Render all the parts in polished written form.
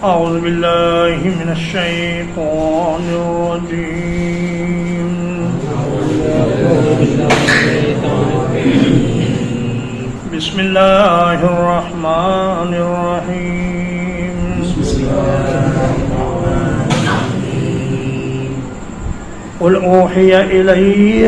أعوذ بالله من الشيطان الرجيم بسم الله الرحمن الرحيم قل أوحي إلي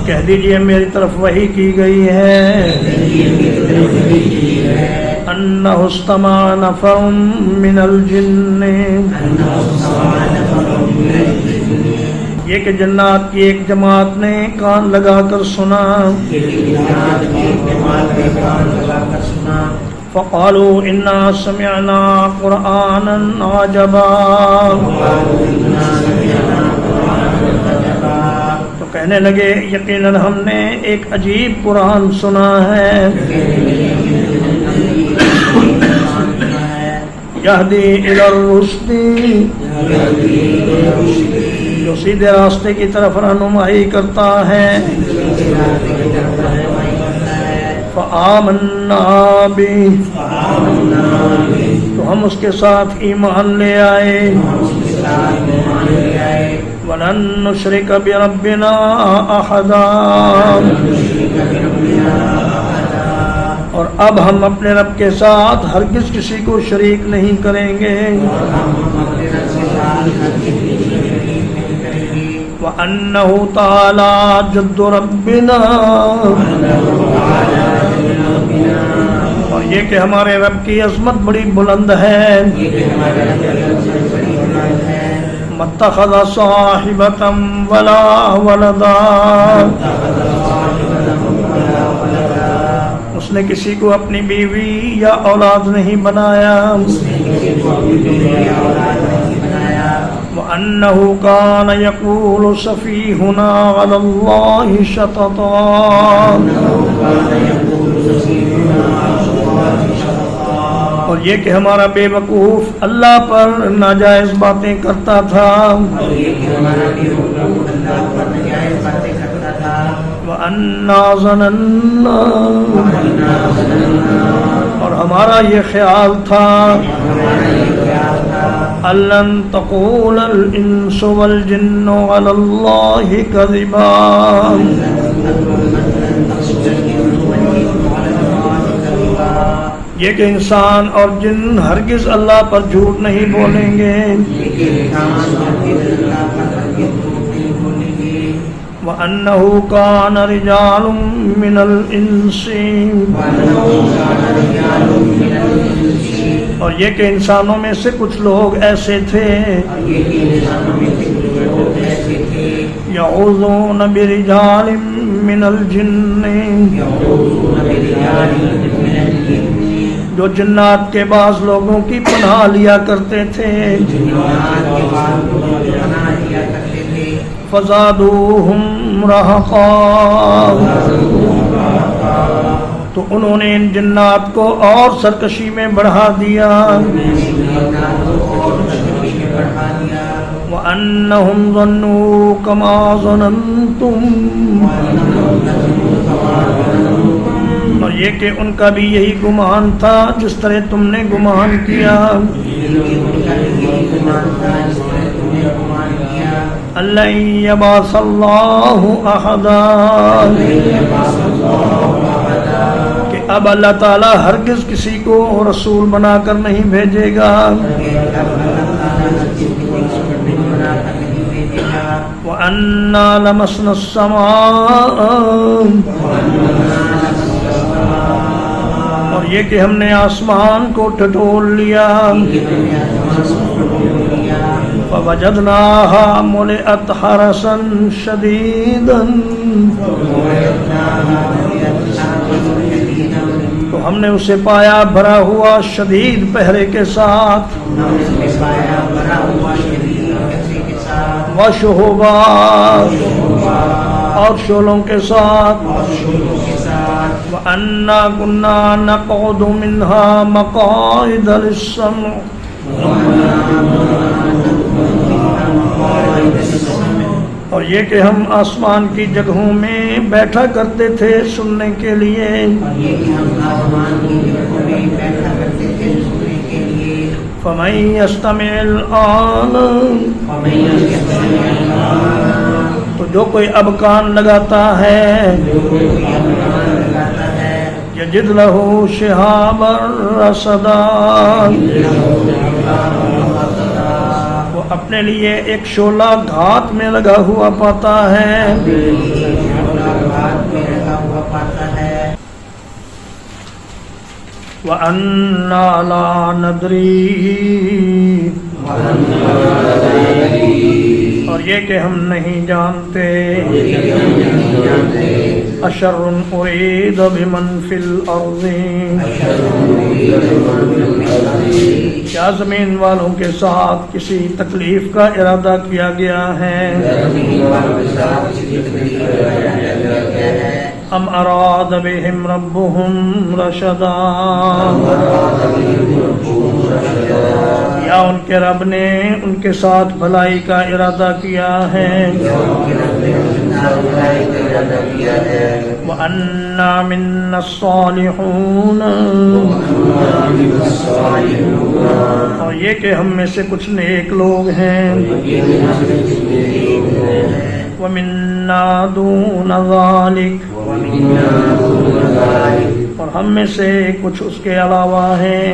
کہہ دیجئے میری طرف وحی کی گئی ہے انہ استمع نفر من الجن، یہ کہ جنات کی ایک جماعت نے کان لگا کر سنا، فقالوا انا سمعنا قرآنا عجبا، تو کہنے لگے یقیناً ہم نے ایک عجیب قرآن سنا ہے، یہدی الی الرشد، جو سیدھے راستے کی طرف رہنمائی کرتا ہے، فآمنا بہ، تو ہم اس کے ساتھ ایمان لے آئے، وَلَن نُشْرِكَ بِرَبِّنَا أَحَدًا، اور اب ہم اپنے رب کے ساتھ ہرگز کسی کو شریک نہیں کریں گے، وَأَنَّهُ تَعَالَى جَدُّ رَبِّنَا، اور یہ کہ ہمارے رب کی عظمت بڑی بلند ہے، مَتَّخَذَ صَاحِبَةً وَلَا وَلَدًا، اس نے کسی کو اپنی بیوی یا اولاد نہیں بنایا، وَأَنَّهُ كَانَ يَقُولُ سَفِيهُنَا عَلَى اللَّهِ شَطَطًا، اور یہ کہ ہمارا بے وقوف اللہ پر ناجائز باتیں کرتا تھا، وَأَنَّا ظَنَنَّا، اور ہمارا یہ خیال تھا، أَلَّن تَقُولَ الْإِنسُ وَالْجِنُّ عَلَى اللَّهِ كَذِبًا، یہ کہ انسان اور جن ہرگز اللہ پر جھوٹ نہیں بولیں گے، وَأَنَّهُ كَانَ رِجَالٌ مِّنَ الْإِنسِ، اور یہ کہ انسانوں میں سے کچھ لوگ ایسے تھے، يَعُوذُونَ بِرِجَالٍ مِّنَ الْجِنِّ، جو جنات کے بعض لوگوں کی پناہ لیا کرتے تھے، فَزَادُوهُمْ رَهَقًا، تو انہوں نے ان جنات کو اور سرکشی میں بڑھا دیا، وَأَنَّهُمْ ظَنُّوا كَمَا ظَنَنْتُمْ، اور یہ کہ ان کا بھی یہی گمان تھا جس طرح تم نے گمان کیا، أَلَّن يَبْعَثَ اللَّهُ أَحَدًا، کہ اب اللہ تعالیٰ ہرگز کسی کو رسول بنا کر نہیں بھیجے گا، وَأَنَّا لَمَسْنَا السَّمَاءَ، اور یہ کہ ہم نے آسمان کو ٹٹول لیا، فَوَجَدْنَاهَا مُلِئَتْ حَرَسًا شَدِيدًا، تو ہم نے اسے پایا بھرا ہوا شدید پہرے کے ساتھ، وَشُهُبًا، اور شولوں کے ساتھ، وَأَنَّا كُنَّا نَقْعُدُ مِنْهَا مَقَاعِدَ لِلسَّمْعِ، اور یہ کہ ہم آسمان کی جگہوں میں بیٹھا کرتے تھے سننے کے لیے، فمن یستمع الآن تو جو کوئی اب کان لگاتا ہے یجد لہ شہابا رصدا وہ اپنے لیے ایک شعلہ گھات میں لگا ہوا پاتا ہے. وَأَنَّا لَا نَدْرِي اور یہ کہ ہم نہیں جانتے اشر ارید بمن فی الارض کیا زمین والوں کے ساتھ کسی تکلیف کا ارادہ کیا گیا ہے ام اراد بہم ربہم رشدا یا ان کے رب نے ان کے ساتھ بھلائی کا ارادہ کیا ہے. وَأَنَّا مِنَّا الصَّالِحُونَ اور یہ کہ ہم میں سے کچھ نیک لوگ ہیں. وَمِنَّا دُونَ ذَلِكَ اور ہم میں سے کچھ اس کے علاوہ ہیں.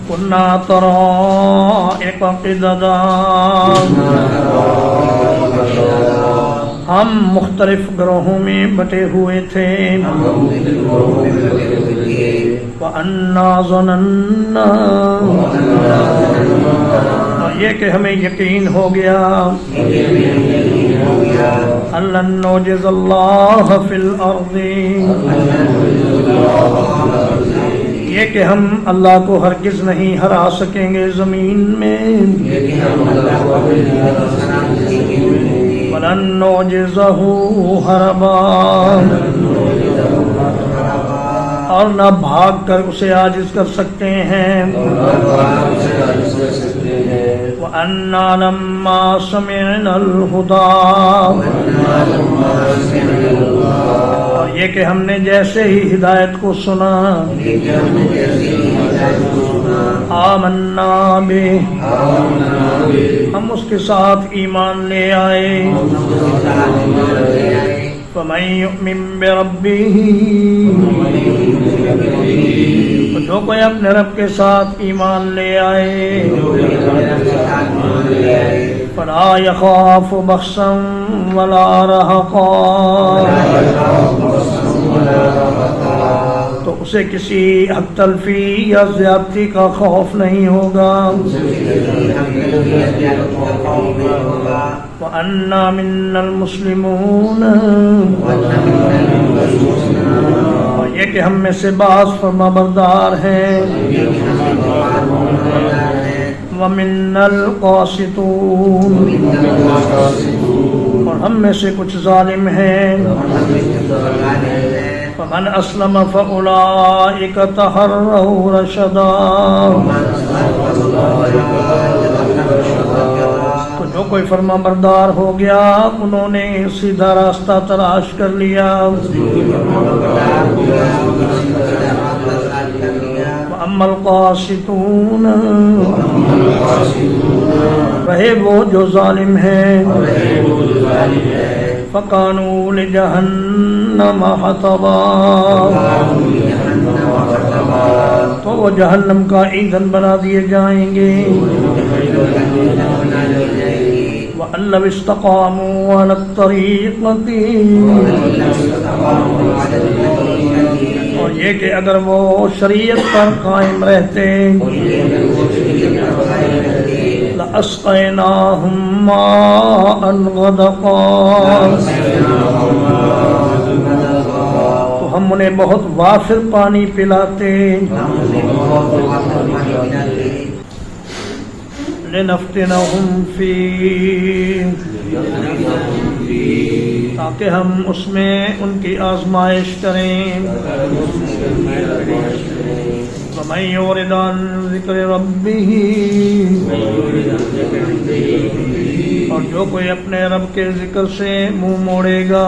کُنَّا طَرَائِقَ قِدَدًا ہم مختلف گروہوں میں بٹے ہوئے تھے. وَأَنَّا ظَنَنَّا اور یہ کہ ہمیں یقین ہو گیا أَلَّن نُعْجِزَ اللَّهَ فِي الْأَرْضِ یہ کہ ہم اللہ کو ہرگز نہیں ہرا سکیں گے زمین میں. وَلَن نُعْجِزَهُ هَرَبًا اور نہ بھاگ کر اسے عاجز کر سکتے ہیں. وَأَنَّا لَمَّا سَمِعْنَا الْهُدَىٰ اور یہ کہ ہم نے جیسے ہی ہدایت کو سنا آمنا بہ ہم اس کے ساتھ ایمان لے آئے. فَمَن يُؤْمِن بِرَبِّهِ جو کوئی اپنے رب کے ساتھ ایمان لے آئے فَلَا يَخَافُ بَخْسًا وَلَا رَهَقًا تو اسے کسی حق تلفی یا زیادتی کا خوف نہیں ہوگا. وَأَنَّا مِنَّا الْمُسْلِمُونَ اور یہ کہ ہم میں سے بعض فرما بردار ہیں. وَمِنَّا الْقَاسِطُونَ اور ہم میں سے کچھ ظالم ہیں. فَمَنْ أَسْلَمَ فَأُولَئِكَ تَحَرَّوْا رَشَدًا تو جو کوئی فرما بردار ہو گیا انہوں نے سیدھا راستہ تلاش کر لیا. وَأَمَّا الْقَاسِطُونَ رہے وہ جو ظالم ہیں فَكَانُوا لِجَهَنَّمَ حَطَبًا تو وہ جہنم کا ایندھن بنا دیے جائیں گے. وَأَن لَّوِ اسْتَقَامُوا عَلَى الطَّرِيقَةِ اور یہ کہ اگر وہ شریعت پر قائم رہتے لَأَسْقَيْنَاهُم مَّاءً غَدَقًا تو ہم انہیں بہت وافر پانی پلاتے. لِنَفْتِنَهُمْ فِيهِ تاکہ ہم اس میں ان کی آزمائش کریں. وَمَن يُعْرِضْ عَن ذِكْرِ رَبِّهِ اور جو کوئی اپنے رب کے ذکر سے منہ موڑے گا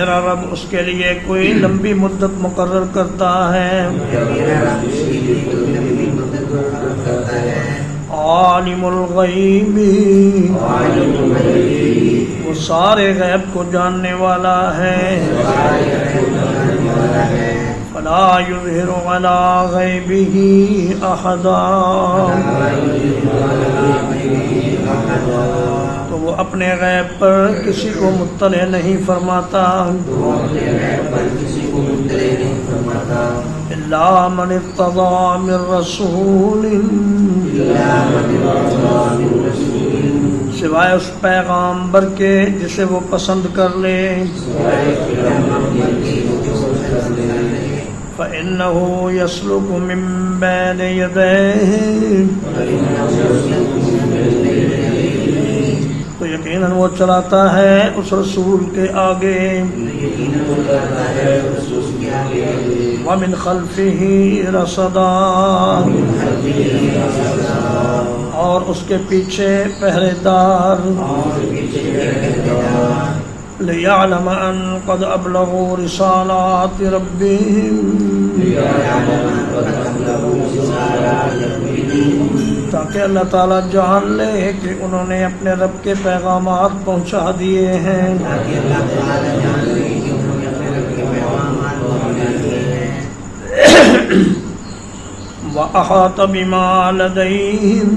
میرا رب اس کے لیے کوئی لمبی مدت مقرر کرتا ہے. عالم الغیب، وہ سارے غیب کو جاننے والا ہے. فلا یظہر علی غیبہ احدا، تو وہ اپنے غیب پر کسی کو مطلع نہیں فرماتا. الا من ارتضی من رسول، سوائے اس پیغامبر کے جسے وہ پسند کر لے. فإنه يسلك من بين يديه، تو یقیناً وہ چلاتا ہے اس رسول کے آگے. ومن خلفه رصدا، اور اس کے پیچھے پہرے دار. لِيَعْلَمَ أَن قَدْ أَبْلَغُوا رِسَالَاتِ رَبِّهِمْ، تاکہ اللہ تعالیٰ جان لے کہ انہوں نے اپنے رب کے پیغامات پہنچا دیے ہیں. وَأَحَاطَ بِمَا لَدَيْهِمْ،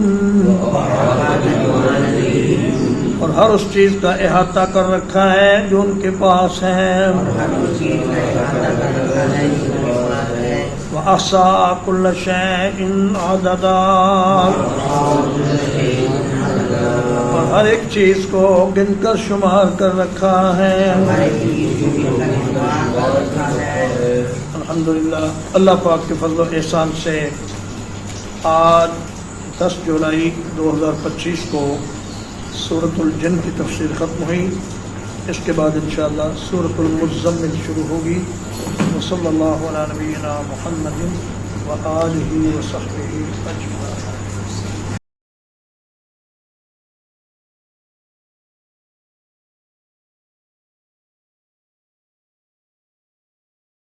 اور ہر اس چیز کا احاطہ کر رکھا ہے جو ان کے پاس ہے. وَأَحْصَىٰ كُلَّ شَيْءٍ عَدَدًا، اور ہر ایک چیز کو گن کر شمار کر رکھا ہے. الحمدللہ، اللہ پاک کے فضل و احسان سے آج 10 جولائی 2025 کو سورۃ الجن کی تفسیر ختم ہوئی. اس کے بعد انشاءاللہ سورۃ المزمل شروع ہوگی. وصلی اللہ علی نبینا محمد وآلہ وصحبہ اجمعین.